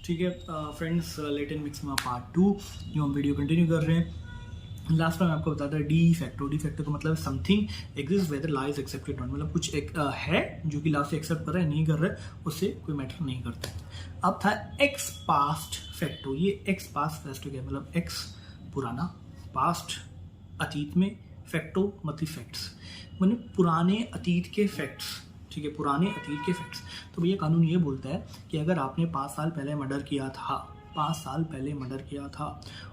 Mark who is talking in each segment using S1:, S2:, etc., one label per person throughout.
S1: ठीक है friends, late and mix में पार्ट 2 जो हम वीडियो कंटिन्यू कर रहे हैं। लास्ट में आपको बताया था डी फैक्टो का मतलब something exist whether lies accepted not, मतलब कुछ एक है जो कि लास्ट से एक्सेप्ट कर रहा है नहीं कर रहा है उससे कोई मैटर नहीं करता। अब था एक्स पास्ट फैक्टो। ये एक्स पास्ट फैक्टो क्या मतलब एक्स पुराना, पास्ट अतीत में, फैक्टो मतलब फैक्ट्स, मतलब पुराने अतीत के फैक्ट्स। ठीक है, पुराने अतीत के फैक्ट्स। तो भैया कानून ये बोलता है कि अगर आपने 5 साल पहले मर्डर किया था, 5 साल पहले मर्डर किया था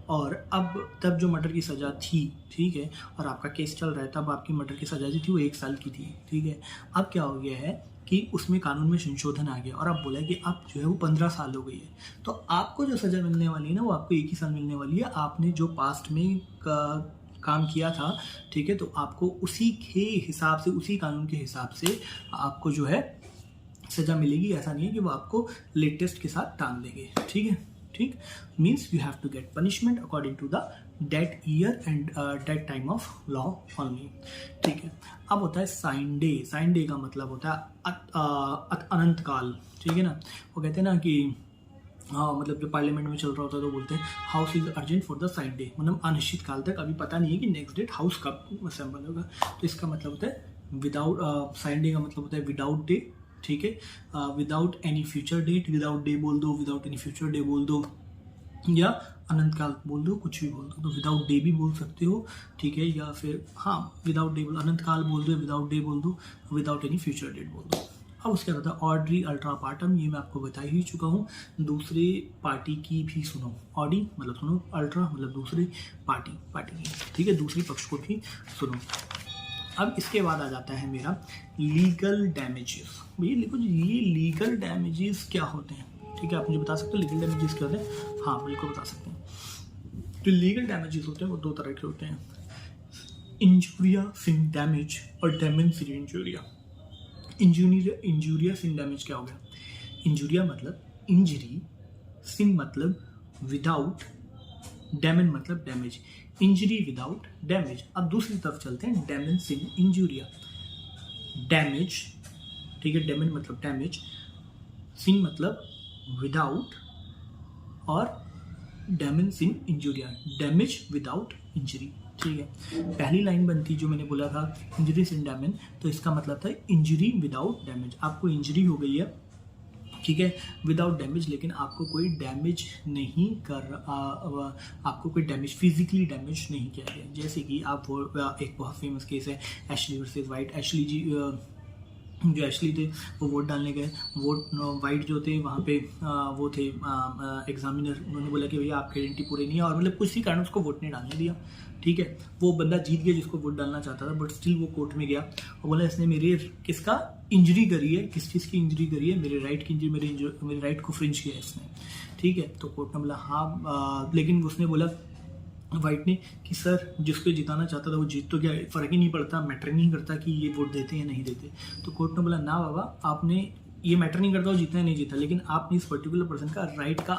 S1: और अब तब जो मर्डर की सज़ा थी, ठीक है, और आपका केस चल रहा है, तब आपकी मर्डर की सज़ा जो थी वो 1 साल की थी। ठीक है, अब क्या हो गया है कि उसमें कानून में संशोधन आ गया और अब बोला कि अब जो है वो 15 साल हो गई है। तो आपको जो सज़ा मिलने वाली है ना वो आपको 1 ही साल मिलने वाली है। आपने जो पास्ट में काम किया था, ठीक है, तो आपको उसी के हिसाब से, उसी कानून के हिसाब से आपको जो है सज़ा मिलेगी। ऐसा नहीं है कि वो आपको लेटेस्ट के साथ टांग देंगे। ठीक है, ठीक means you have to get punishment according to the date year and date time of law only. ठीक है, अब होता है साइन डे। साइन डे का मतलब होता है अनंत काल। ठीक है ना, वो कहते हैं ना कि हाँ, मतलब जो पार्लियामेंट में चल रहा होता है तो बोलते हैं house is adjourned for the sine die, मतलब अनिश्चित काल तक अभी पता नहीं है कि नेक्स्ट डेट हाउस कब असेंबल होगा। तो इसका मतलब होता है विदाउट, साइन डे का मतलब होता है विदाउट डे। ठीक है, without any future date, without day बोल दो, विदाउट एनी फ्यूचर डे बोल दो, या अनंत काल बोल दो, कुछ भी बोल दो। तो विदाउट डे भी बोल सकते हो, ठीक है, या फिर हाँ विदाउट डे बोल, अनंत काल बोल दो, विदाउट डे बोल दो, विदाउट एनी फ्यूचर डेट बोल दो। अब उसके बाद ऑर्डरी अल्ट्रा पार्टम, ये मैं आपको बता ही चुका हूँ। दूसरे पार्टी की भी सुनो, ऑडी मतलब सुनो, अल्ट्रा मतलब दूसरी पार्टी की, ठीक है, दूसरी पक्ष को भी सुनो। अब इसके बाद आ जाता है मेरा लीगल डैमेजेस। भैया लिखो ये लीगल डैमेजेस क्या होते हैं। ठीक है, आप मुझे बता सकते हो लीगल डैमेजेस क्या होते हैं? हाँ बिल्कुल बता सकते हैं। तो लीगल डैमेजेस होते हैं वो 2 तरह के होते हैं, इंजूरिया सिन डैमेज और डैमेज सिन इंजूरिया। इंजूरिया सिन डैमेज क्या हो गया? इंजूरिया मतलब इंजरी, सिन मतलब विदाउट, डैमेज मतलब डैमेज, इंजरी विदाउट डैमेज। अब दूसरी तरफ चलते हैं, डैमेज सिन इंजूरिया। डैमेज, ठीक है, डैमेज मतलब डैमेज, सिन मतलब विदाउट, और damage sine injuria, damage without injury. ठीक है, पहली लाइन बनती जो मैंने बोला था इंजरी सिन डैमेज, तो इसका मतलब था इंजरी विदाउट डैमेज। आपको इंजरी हो गई है, ठीक है, विदाउट डैमेज, लेकिन आपको कोई डैमेज नहीं आपको कोई डैमेज, फिजिकली डैमेज नहीं किया गया। जैसे कि आप वो एक बहुत फेमस केस है एशली वर्सेस वाइट। एशली जी जो एशली थे वो वोट डालने गए, वोट वाइट जो थे वहाँ पे वो थे एग्जामिनर, उन्होंने बोला कि भैया आपकी आइडेंटिटी पूरी नहीं है, और मतलब किसी कारण उसको वोट नहीं डालने दिया। ठीक है, वो बंदा जीत गया जिसको वोट डालना चाहता था, बट स्टिल वो कोर्ट में गया और बोला इसने मेरे किसका इंजरी करी है, किस चीज़ की इंजरी करी है, मेरे राइट की इंजरी, मेरे राइट को फ्रिंज किया है इसने। ठीक है, तो कोर्ट ने बोला हाँ, लेकिन उसने बोला वाइट ने कि सर जिसको जिताना चाहता था वो जीत तो गया, फ़र्क ही नहीं पड़ता, मैटर नहीं करता कि ये वोट देते या नहीं देते। तो कोर्ट ने बोला ना बाबा, आपने ये मैटर नहीं करता वो जीतना नहीं जीता, लेकिन आपने इस पर्टिकुलर पर्सन का राइट का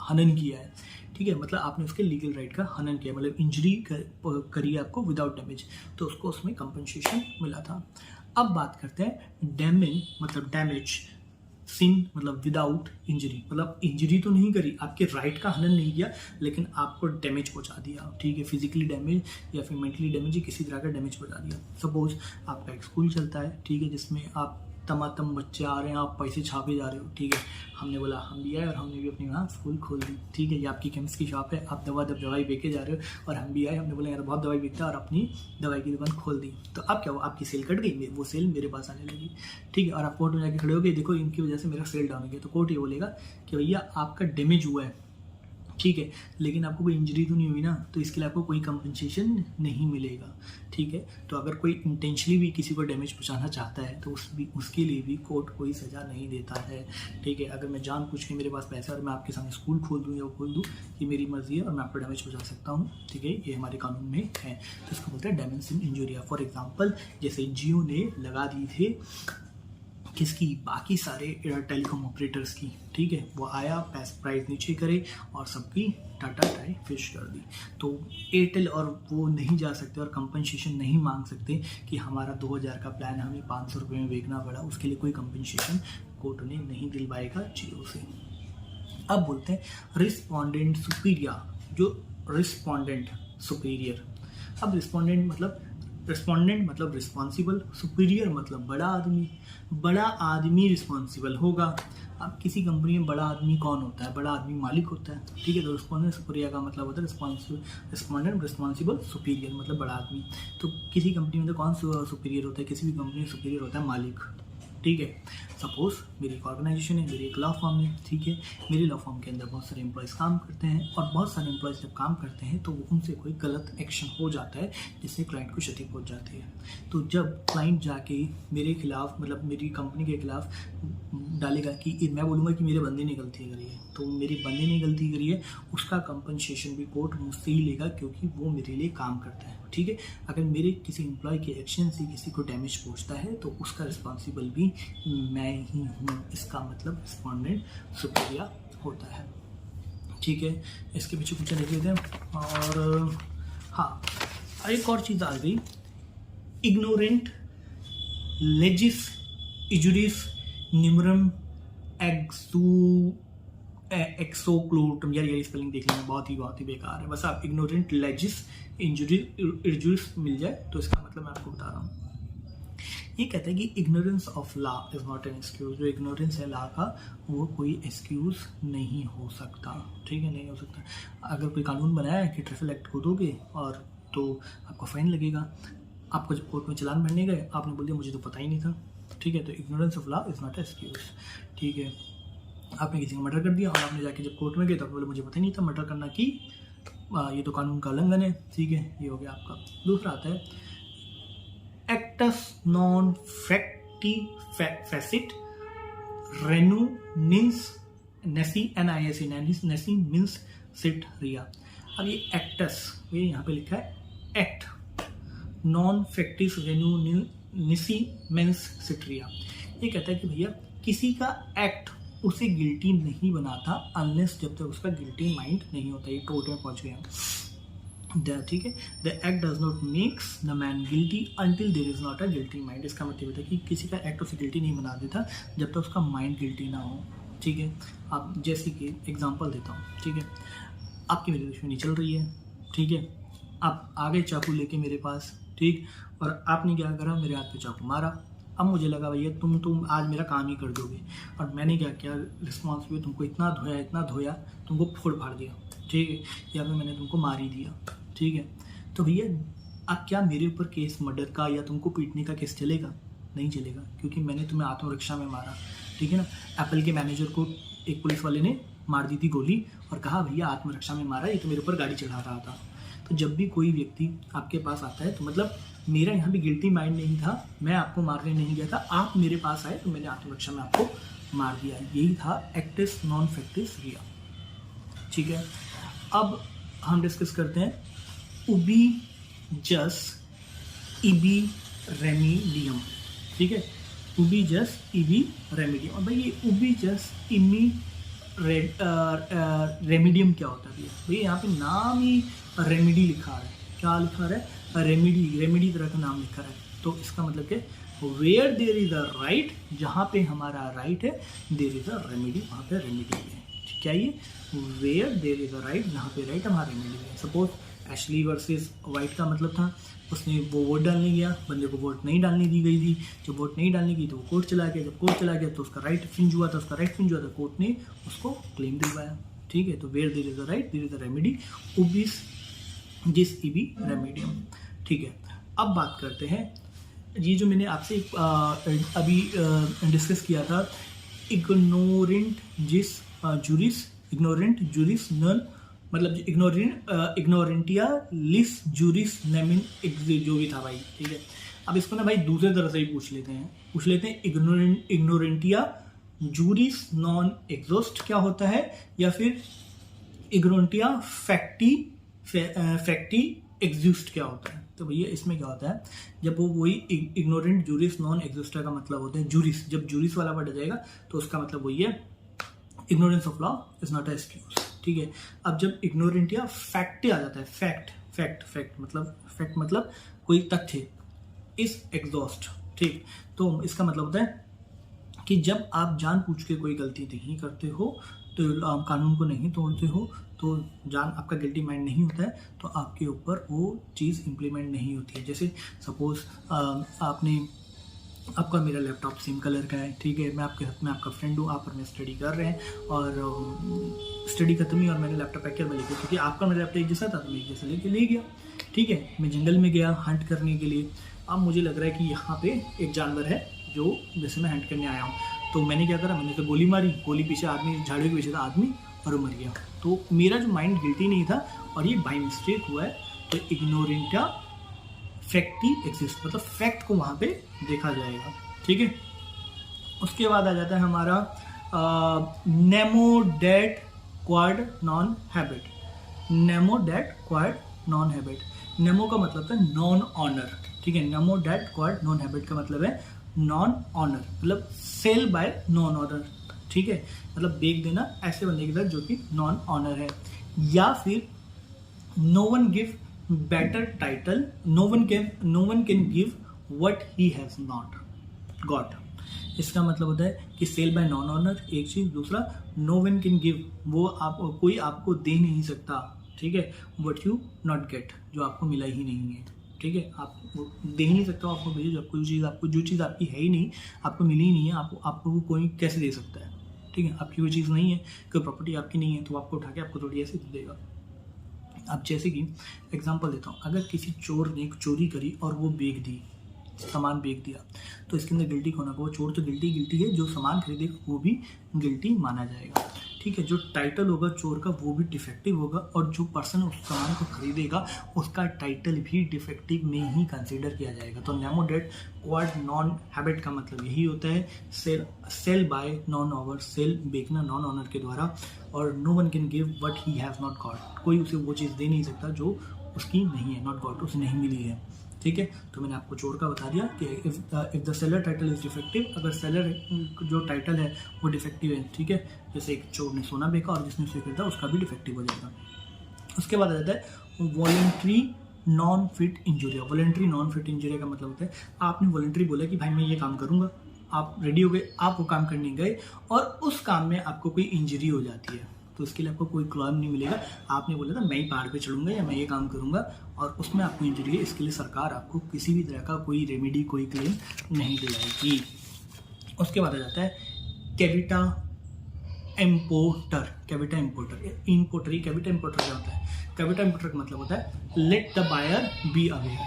S1: हनन किया है। ठीक है, मतलब आपने उसके लीगल राइट का हनन किया, मतलब इंजरी करी है आपको विदाउट डैमेज, तो उसको उसमें कंपनसेशन मिला था। अब बात करते हैं डैमेज मतलब डैमेज, सिन मतलब विदाउट इंजरी, मतलब इंजरी तो नहीं करी, आपके राइट का हनन नहीं किया, लेकिन आपको डैमेज पहुंचा दिया। ठीक है, फिजिकली डैमेज या फिर मेंटली डैमेज या किसी तरह का डैमेज पहुंचा दिया। सपोज आपका एक स्कूल चलता है, ठीक है, जिसमें आप तमातम बच्चे आ रहे हैं, आप पैसे छापे जा रहे हो। ठीक है, हमने बोला हम भी आए और हमने भी अपनी वहाँ स्कूल खोल दी। ठीक है, ये आपकी केमिस्ट की शॉप है, आप दवाई बेचे जा रहे हो, और हम भी आए, हमने बोला यार बहुत दवाई बिकता है, और अपनी दवाई की दुकान खोल दी। तो अब क्या हुआ, आपकी सेल कट गई, वो सेल मेरे पास आने लगी। ठीक है, और आप कोर्ट में जाके खड़े हो गए, देखो इनकी वजह से मेरा सेल डाउन हो गया। तो कोर्ट ये बोलेगा कि भैया आपका डैमेज हुआ है, ठीक है, लेकिन आपको कोई इंजरी तो नहीं हुई ना, तो इसके लिए आपको कोई कंपनसेशन नहीं मिलेगा। ठीक है, तो अगर कोई इंटेंशनली भी किसी को डैमेज पहुंचाना चाहता है तो उसके लिए भी कोर्ट कोई सज़ा नहीं देता है। ठीक है, अगर मैं जानबूझ के मेरे पास पैसा और मैं आपके सामने स्कूल खोल दूँ या वो खोल दूँ, ये मेरी मर्जी है और मैं आपको डैमेज पहुँचा सकता हूँ। ठीक है, ये हमारे कानून में है, तो इसको बोलते हैं damage sine injuria. For example जैसे जियो ने लगा दी थे किसकी, बाकी सारे टेलीकॉम ऑपरेटर्स की। ठीक है, वो आया प्राइस नीचे करे और सबकी टाटा टाई फिश कर दी। तो एयरटेल और वो नहीं जा सकते और कंपनसेशन नहीं मांग सकते कि हमारा 2000 का प्लान हमें 500 रुपये में बेचना पड़ा, उसके लिए कोई कंपनसेशन कोर्ट ने नहीं दिलवाएगा जियो से। अब बोलते हैं रिस्पोंडेंट सुपीरियर, जो रिस्पोंडेंट सुपीरियर। अब रिस्पोंडेंट मतलब रिस्पॉन्सिबल, सुपीरियर मतलब बड़ा आदमी रिस्पॉन्सिबल होगा। अब किसी कंपनी में बड़ा आदमी कौन होता है? बड़ा आदमी मालिक होता है, ठीक है। तो रिस्पोंडेंट सुपीरियर का मतलब होता है रिस्पोंडेंट रिस्पॉन्सिबल सुपीरियर मतलब बड़ा आदमी। तो किसी कंपनी में तो कौन सुपीरियर होता है? किसी भी कंपनी में सुपीरियर होता है मालिक, ठीक है। सपोज मेरी एक ऑर्गेनाइजेशन है, मेरी एक लॉ फर्म है, ठीक है। मेरी लॉ फर्म के अंदर बहुत सारे एम्प्लॉयज़ काम करते हैं, और बहुत सारे एम्प्लॉयज़ जब काम करते हैं तो उनसे कोई गलत एक्शन हो जाता है जिससे क्लाइंट को क्षति पहुंच जाती है। तो जब क्लाइंट जाके मेरे खिलाफ मतलब मेरी कंपनी के खिलाफ डालेगा कि मैं बोलूँगा कि मेरे बंदे ने गलती करी है, तो मेरे बंदे ने गलती करी है, उसका कंपनसेशन भी कोर्ट मुझसे ही लेगा क्योंकि वो मेरे लिए काम करता है, ठीक है। अगर मेरे किसी एम्प्लॉय के एक्शन से किसी को डैमेज पहुंचता है तो उसका रिस्पॉन्सिबल भी मैं ही हूँ। इसका मतलब रिस्पोंडेंट सुपीरियर होता है, ठीक है। इसके पीछे कुछ लिख लेते हैं। और हाँ, एक और चीज़ आ गई, इग्नोरेंट लेजिस इजुरिस निमरम एक्सोक्लोटम। यार ये स्पेलिंग देख लेना, बहुत ही बेकार है। बस आप इग्नोरेंट लेजिस इजुरिस मिल जाए तो इसका मतलब मैं आपको बता रहा हूँ। ये कहता है कि ignorance of law is not an excuse. जो इग्नोरेंस है लॉ का वो कोई एक्सक्यूज नहीं हो सकता, ठीक है, नहीं हो सकता। अगर कोई कानून बनाया है कि ट्रैफिक एक्ट को दोगे और तो आपको फाइन लगेगा, आपको जब कोर्ट में चालान भरने गए आपने बोल दिया मुझे तो पता ही नहीं था, ठीक है। तो ignorance of law is not excuse, ठीक है। आपने किसी को मर्डर कर दिया और आपने जाके जब कोर्ट में गए तब बोले मुझे पता ही नहीं था मर्डर करना की, ये तो कानून का उल्लंघन है, ठीक है। ये हो गया आपका। दूसरा आता है एक्टस नॉन फैक्टी फैसिट रेनु निंस नेसी NISE नेसी मिन्स सिट रिया। अब ये एक्टस, ये यहाँ पे लिखा है एक्ट नॉन फैक्टिस रेनु निसी मेंस सिट रिया। ये कहता है कि भैया किसी का एक्ट उसे गिल्टी नहीं बनाता अनलेस जब तक उसका गिल्टी माइंड नहीं होता। ये कोर्ट में पहुंच गया, ठीक है। The act does not makes the man guilty until there is not a guilty mind. इसका मतलब है कि किसी का एक्ट उसे गिल्टी नहीं बना देता जब तक उसका माइंड गिल्टी ना हो, ठीक है। अब जैसे कि एग्जांपल देता हूँ, ठीक है। आपकी मेरी दुश्मनी चल रही है, ठीक है। आप आ गए चाकू लेके मेरे पास, ठीक, और आपने क्या करा, मेरे हाथ पे चाकू मारा। अब मुझे लगा भैया तुम आज मेरा काम ही कर दोगे, और मैंने क्या किया, रिस्पॉन्स पे तुमको इतना धोया तुमको फोड़ फाड़ दिया, ठीक है, या फिर मैंने तुमको मार ही दिया, ठीक है। तो भैया अब क्या मेरे ऊपर केस मर्डर का या तुमको पीटने का केस चलेगा? नहीं चलेगा, क्योंकि मैंने तुम्हें आत्मरक्षा में मारा, ठीक है ना। एप्पल के मैनेजर को एक पुलिस वाले ने मार दी थी गोली और कहा भैया आत्मरक्षा में मारा, ये तो मेरे ऊपर गाड़ी चढ़ा रहा था। तो जब भी कोई व्यक्ति आपके पास आता है तो मतलब मेरा यहाँ भी गिल्टी माइंड नहीं था, मैं आपको मारने नहीं गया था, आप मेरे पास आए तो मैंने आत्मरक्षा में आपको मार दिया। यही था एक्टिस नॉन फैक्टिस रिया, ठीक है। अब हम डिस्कस करते हैं उबी जस इबी रेमिडियम, ठीक है। उबी जस इबी रेमिडियम। और भाई ये उबी जस इमी रेमिडियम क्या होता है भैया? यहाँ पे नाम ही रेमिडी लिखा है। क्या लिखा है? रेमिडी तरह का नाम लिखा है। तो इसका मतलब क्या, where there is a right, जहाँ पे हमारा राइट है, देयर इज अ रेमिडी, वहाँ पे रेमिडी है। क्या ये where there is a right, जहाँ पे राइट हमारा रेमिडी है। सपोज एशली वर्सेस वाइट का मतलब था उसने वो वोट डालने गया, बंदे को वोट नहीं डालने दी गई थी, जब वोट नहीं डालने की तो वो कोर्ट चला गया, जब कोर्ट चला गया तो उसका राइट फिंज हुआ था, कोर्ट ने उसको क्लेम दिलवाया, ठीक है। तो where there is a right there is a remedy, उबिस जिस इबी रेमिडियम, ठीक है। अब बात करते हैं, ये जो मैंने आपसे अभी डिस्कस किया था, इग्नोरेंट जुरिस नन, मतलब इग्नोरेंटिया लिस जुरिस नेमिन जो भी था भाई, ठीक है। अब इसको ना भाई दूसरे तरह से ही पूछ लेते हैं इग्नोरेंटिया जुरिस नॉन एग्जॉस्ट क्या होता है, या फिर इग्नोरेंटिया फैक्टी एग्जिस्ट क्या होता है। तो भैया इसमें क्या होता है, जब वो वही इग्नोरेंट जुरिस नॉन एग्जिस्टर का मतलब होता है जुरिस, जब जुरिस वाला वर्ड आ जाएगा तो उसका मतलब वही है ignorance of law is not a excuse, ठीक है। अब जब इग्नोरेंट या फैक्ट आ जाता है, फैक्ट मतलब कोई तथ्य, इज एग्जॉस्ट, ठीक। तो इसका मतलब होता है कि जब आप जानबूझ के कोई गलती नहीं करते हो तो कानून को नहीं तोड़ते हो तो जान आपका गिल्टी माइंड नहीं होता है तो आपके ऊपर वो चीज़ इम्प्लीमेंट नहीं होती है। जैसे सपोज आपका मेरा लैपटॉप सेम कलर का है, ठीक है, मैं आपके साथ में आपका फ्रेंड हूँ, आप और मैं स्टडी कर रहे हैं और स्टडी खत्म हुई और मैंने लैपटॉप पैक किया, मैं लेके, क्योंकि आपका मेरा लैपटॉप एक जैसा था तो मैं एक जैसा लेके ले गया, ठीक है। मैं जंगल में गया हंट करने के लिए, अब मुझे लग रहा है कि यहाँ पे एक जानवर है जो जैसे मैं हंट करने आया हूँ, तो मैंने क्या करा, मैंने तो गोली मारी, गोली पीछे आदमी, झाड़ियों के पीछे था आदमी और वो मर गया। तो मेरा जो माइंड गिल्टी नहीं था और ये बाई मिस्टेक हुआ है, तो इग्नोरेंट फैक्टी एग्जिस्ट, मतलब फैक्ट को वहाँ पे देखा जाएगा, ठीक है। उसके बाद आ जाता है हमारा nemo dat quod non habet. Nemo dat quod non habet, nemo का मतलब है नॉन ऑनर, ठीक है। Nemo dat quod non habet का मतलब है नॉन ऑनर, मतलब सेल बाय नॉन ऑनर, ठीक है, मतलब बेच देना ऐसे बंदे के साथ जो कि नॉन ऑनर है। या फिर no one give better title, no one can give what he has not got. इसका मतलब होता है कि सेल बाय नॉन ऑनर एक चीज, दूसरा नो वन कैन गिव, वो आप कोई आपको दे नहीं सकता, ठीक है, व्हाट यू नॉट गेट, जो आपको मिला ही नहीं है, ठीक है, आप दे ही नहीं सकता आपको भेजो, जब कोई चीज़ आपको, जो चीज़ आपकी है ही नहीं, आपको मिली ही नहीं है, आपको वो कोई कैसे दे सकता है, ठीक है। आपकी कोई चीज़ नहीं है, कोई प्रॉपर्टी आपकी नहीं है, तो आपको उठा के आपको थोड़ी ऐसे दे देगा। अब जैसे कि एग्जांपल देता हूँ, अगर किसी चोर ने एक चोरी करी और वो बेच दी, सामान बेच दिया, तो इसके अंदर गिल्टी कौन होगा? वो चोर तो गिल्टी है, जो सामान खरीदेगा वो भी गिल्टी माना जाएगा, ठीक है। जो टाइटल होगा चोर का वो भी डिफेक्टिव होगा, और जो पर्सन उस सामान को खरीदेगा उसका टाइटल भी डिफेक्टिव में ही कंसीडर किया जाएगा। तो nemo dat quod non habet का मतलब यही होता है, sale by non owner, sale बेचना नॉन ऑनर के द्वारा, और no one can give what he has not got, कोई उसे वो चीज़ दे नहीं सकता जो उसकी नहीं है, नॉट गॉट, उसे नहीं मिली है, ठीक है। तो मैंने आपको चोर का बता दिया कि if the seller title is defective, अगर सेलर जो टाइटल है वो डिफेक्टिव है, ठीक है, जैसे एक चोर ने सोना बेचा और जिसने उसे खरीदा उसका भी डिफेक्टिव हो जाएगा। उसके बाद आ जाता है वॉलेंट्री नॉन फिट इंजुरिया। वॉलेंट्री नॉन फिट इंजुरिया का मतलब होता है, आपने वॉलेंट्री बोला कि भाई मैं ये काम करूंगा, आप रेडी हो गए, आप वो काम करने गए और उस काम में आपको कोई इंजरी हो जाती है, तो उसके लिए आपको कोई क्लेम नहीं मिलेगा। आपने बोला था मैं ही पहाड़ पे चढ़ूंगा या मैं ये काम करूंगा और उसमें आपको इंजरी है, इसके लिए सरकार आपको किसी भी तरह का कोई रेमेडी, कोई क्लेम नहीं दिलाएगी। उसके बाद आ जाता है caveat emptor. Caveat emptor, emptor caveat emptor क्या होता है? कैविटा इम्पोर्टर का मतलब होता है let the buyer be aware,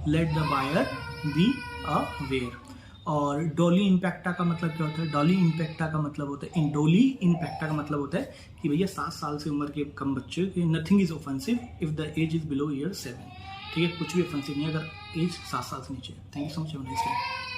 S1: let the buyer be aware. और डोली इम्पैक्टा का मतलब क्या होता है? डोली इम्पैक्टा का मतलब होता है, डोली इम्पैक्टा का मतलब होता है कि भैया 7 साल से उम्र के कम बच्चे, nothing is offensive if the age is below year 7, ठीक है, कुछ भी ऑफेंसिव नहीं अगर एज 7 साल से नीचे। Thank you so much.